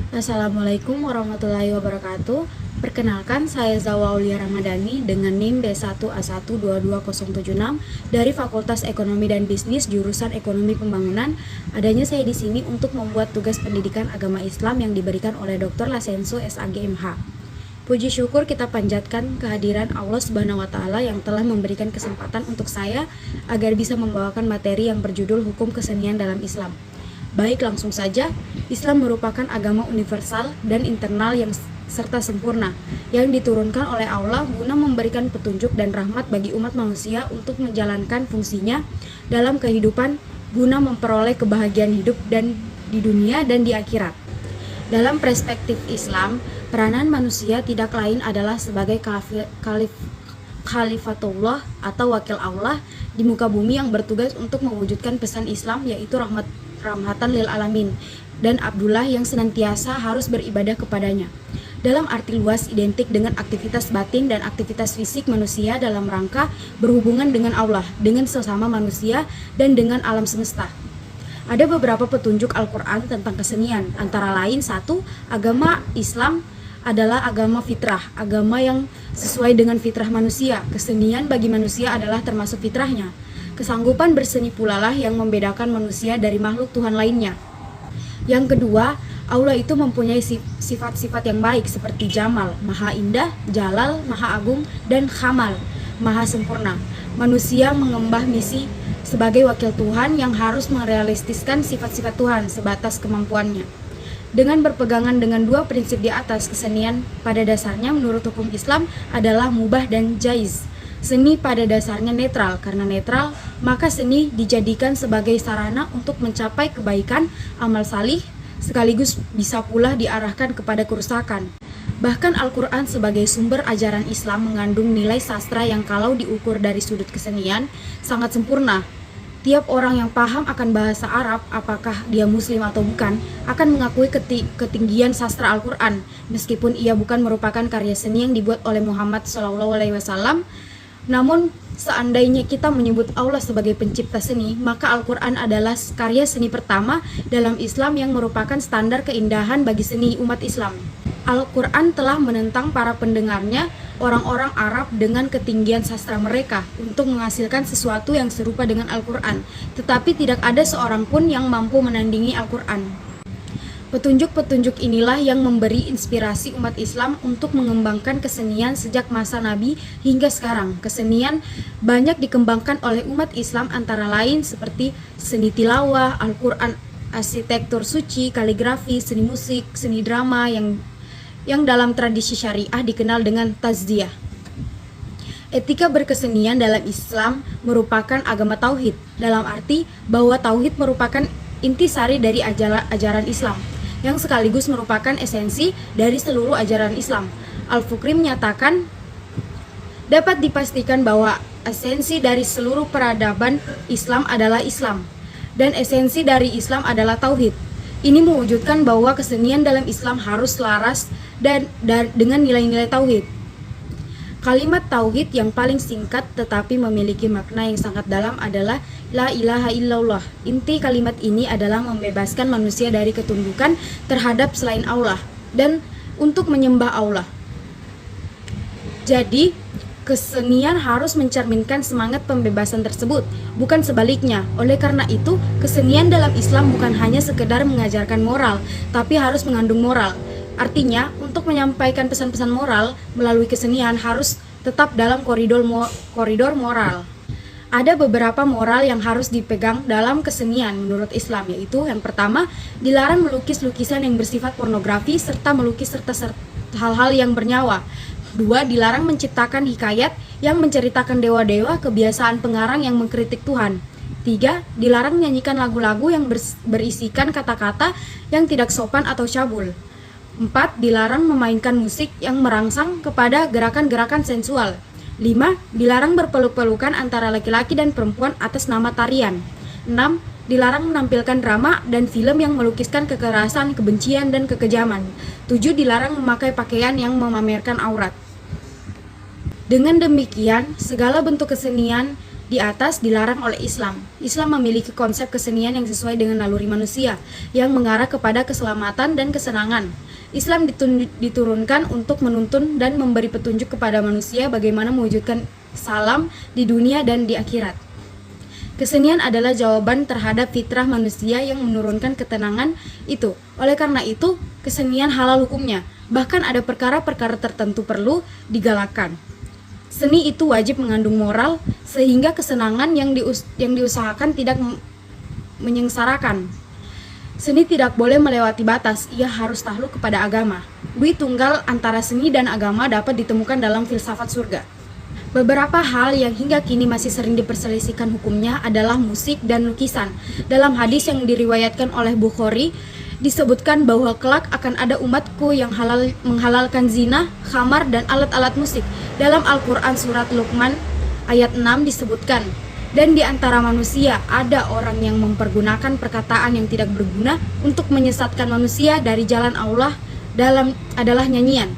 Assalamualaikum warahmatullahi wabarakatuh. Perkenalkan, saya Zawa Aulia Ramadhani dengan NIM B1A122076 dari Fakultas Ekonomi dan Bisnis jurusan Ekonomi Pembangunan. Adanya saya di sini untuk membuat tugas pendidikan agama Islam yang diberikan oleh Dr. Lasenso SAGMH. Puji syukur kita panjatkan kehadiran Allah Subhanahu wa taala yang telah memberikan kesempatan untuk saya agar bisa membawakan materi yang berjudul Hukum Kesenian dalam Islam. Baik, langsung saja. Islam merupakan agama universal dan internal yang serta sempurna yang diturunkan oleh Allah guna memberikan petunjuk dan rahmat bagi umat manusia untuk menjalankan fungsinya dalam kehidupan guna memperoleh kebahagiaan hidup dan di dunia dan di akhirat. Dalam perspektif Islam, peranan manusia tidak lain adalah sebagai khalifatullah atau wakil Allah di muka bumi yang bertugas untuk mewujudkan pesan Islam, yaitu rahmatan lil alamin, dan Abdullah yang senantiasa harus beribadah kepadanya. Dalam arti luas identik dengan aktivitas batin dan aktivitas fisik manusia dalam rangka berhubungan dengan Allah, dengan sesama manusia, dan dengan alam semesta. Ada beberapa petunjuk Al-Quran tentang kesenian, antara lain: 1. Agama Islam adalah agama fitrah, agama yang sesuai dengan fitrah manusia. Kesenian bagi manusia adalah termasuk fitrahnya. Kesanggupan berseni pula lah yang membedakan manusia dari makhluk Tuhan lainnya. Yang kedua, Allah itu mempunyai sifat-sifat yang baik seperti Jamal, Maha Indah, Jalal, Maha Agung, dan Kamal, Maha Sempurna. Manusia mengemban misi sebagai wakil Tuhan yang harus merealistiskan sifat-sifat Tuhan sebatas kemampuannya. Dengan berpegangan dengan dua prinsip di atas, kesenian pada dasarnya menurut hukum Islam adalah mubah dan jaiz. Seni pada dasarnya netral. Karena netral, maka seni dijadikan sebagai sarana untuk mencapai kebaikan, amal salih, sekaligus bisa pula diarahkan kepada kerusakan. Bahkan Al-Quran sebagai sumber ajaran Islam mengandung nilai sastra yang kalau diukur dari sudut kesenian sangat sempurna. Tiap orang yang paham akan bahasa Arab, apakah dia muslim atau bukan, akan mengakui ketinggian sastra Al-Quran, meskipun ia bukan merupakan karya seni yang dibuat oleh Muhammad SAW. Namun, seandainya kita menyebut Allah sebagai pencipta seni, maka Al-Quran adalah karya seni pertama dalam Islam yang merupakan standar keindahan bagi seni umat Islam. Al-Quran telah menentang para pendengarnya, orang-orang Arab, dengan ketinggian sastra mereka untuk menghasilkan sesuatu yang serupa dengan Al-Quran, tetapi tidak ada seorang pun yang mampu menandingi Al-Quran. Petunjuk-petunjuk inilah yang memberi inspirasi umat Islam untuk mengembangkan kesenian sejak masa Nabi hingga sekarang. Kesenian banyak dikembangkan oleh umat Islam antara lain seperti seni tilawah, Al-Quran, arsitektur suci, kaligrafi, seni musik, seni drama yang dalam tradisi syariah dikenal dengan tazkiyah. Etika berkesenian dalam Islam merupakan agama tauhid, dalam arti bahwa tauhid merupakan intisari dari ajaran Islam, yang sekaligus merupakan esensi dari seluruh ajaran Islam. Al-Fukri menyatakan, dapat dipastikan bahwa esensi dari seluruh peradaban Islam adalah Islam, dan esensi dari Islam adalah tauhid. Ini mewujudkan bahwa kesenian dalam Islam harus selaras dan dengan nilai-nilai tauhid. Kalimat tauhid yang paling singkat tetapi memiliki makna yang sangat dalam adalah La ilaha illallah. Inti kalimat ini adalah membebaskan manusia dari ketundukan terhadap selain Allah dan untuk menyembah Allah. Jadi, kesenian harus mencerminkan semangat pembebasan tersebut, bukan sebaliknya. Oleh karena itu, kesenian dalam Islam bukan hanya sekedar mengajarkan moral, tapi harus mengandung moral. Artinya, untuk menyampaikan pesan-pesan moral melalui kesenian harus tetap dalam koridor moral. Ada beberapa moral yang harus dipegang dalam kesenian menurut Islam, yaitu yang pertama, dilarang melukis lukisan yang bersifat pornografi serta melukis serta hal-hal yang bernyawa. 2. Dilarang menciptakan hikayat yang menceritakan dewa-dewa, kebiasaan pengarang yang mengkritik Tuhan. 3. Dilarang menyanyikan lagu-lagu yang berisikan kata-kata yang tidak sopan atau cabul. 4. Dilarang memainkan musik yang merangsang kepada gerakan-gerakan sensual. 5. Dilarang berpeluk-pelukan antara laki-laki dan perempuan atas nama tarian. 6. Dilarang menampilkan drama dan film yang melukiskan kekerasan, kebencian, dan kekejaman. 7. Dilarang memakai pakaian yang memamerkan aurat. Dengan demikian, segala bentuk kesenian di atas dilarang oleh Islam. Islam memiliki konsep kesenian yang sesuai dengan naluri manusia, yang mengarah kepada keselamatan dan kesenangan. Islam diturunkan untuk menuntun dan memberi petunjuk kepada manusia bagaimana mewujudkan salam di dunia dan di akhirat. Kesenian adalah jawaban terhadap fitrah manusia yang menurunkan ketenangan itu. Oleh karena itu, kesenian halal hukumnya. Bahkan ada perkara-perkara tertentu perlu digalakkan. Seni itu wajib mengandung moral, sehingga kesenangan yang diusahakan tidak menyengsarakan. Seni tidak boleh melewati batas, ia harus takluk kepada agama. Dui tunggal antara seni dan agama dapat ditemukan dalam filsafat surga. Beberapa hal yang hingga kini masih sering diperselisihkan hukumnya adalah musik dan lukisan. Dalam hadis yang diriwayatkan oleh Bukhari, disebutkan bahwa kelak akan ada umatku yang menghalalkan zina, khamar, dan alat-alat musik. Dalam Al-Quran surat Luqman ayat 6 disebutkan, dan di antara manusia ada orang yang mempergunakan perkataan yang tidak berguna untuk menyesatkan manusia dari jalan Allah adalah nyanyian.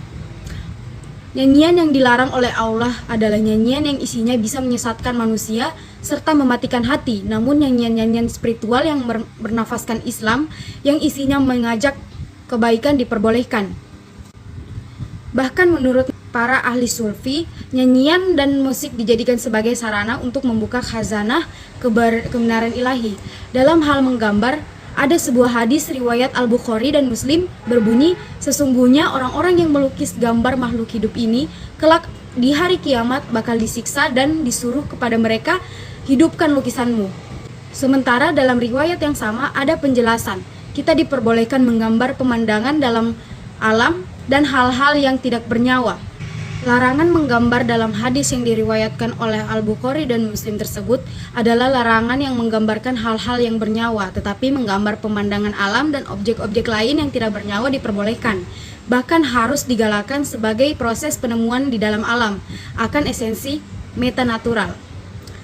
Nyanyian yang dilarang oleh Allah adalah nyanyian yang isinya bisa menyesatkan manusia serta mematikan hati. Namun nyanyian-nyanyian spiritual yang bernafaskan Islam, yang isinya mengajak kebaikan diperbolehkan. Bahkan menurut para ahli sulfi, nyanyian dan musik dijadikan sebagai sarana untuk membuka khazanah kebenaran ilahi. Dalam hal menggambar, ada sebuah hadis riwayat Al-Bukhari dan Muslim berbunyi, sesungguhnya orang-orang yang melukis gambar makhluk hidup ini kelak di hari kiamat bakal disiksa dan disuruh kepada mereka, hidupkan lukisanmu. Sementara dalam riwayat yang sama ada penjelasan, kita diperbolehkan menggambar pemandangan dalam alam dan hal-hal yang tidak bernyawa. Larangan menggambar dalam hadis yang diriwayatkan oleh Al-Bukhari dan Muslim tersebut adalah larangan yang menggambarkan hal-hal yang bernyawa, tetapi menggambar pemandangan alam dan objek-objek lain yang tidak bernyawa diperbolehkan. Bahkan harus digalakkan sebagai proses penemuan di dalam alam akan esensi metanatural.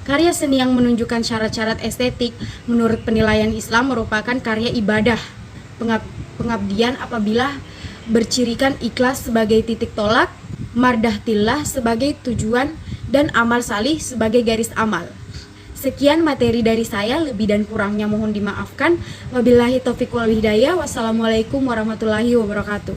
Karya seni yang menunjukkan syarat-syarat estetik menurut penilaian Islam merupakan karya ibadah, pengabdian apabila bercirikan ikhlas sebagai titik tolak, mardahtillah sebagai tujuan, dan amal salih sebagai garis amal. Sekian materi dari saya, lebih dan kurangnya mohon dimaafkan. Wabillahi taufiq wal hidayah. Wassalamualaikum warahmatullahi wabarakatuh.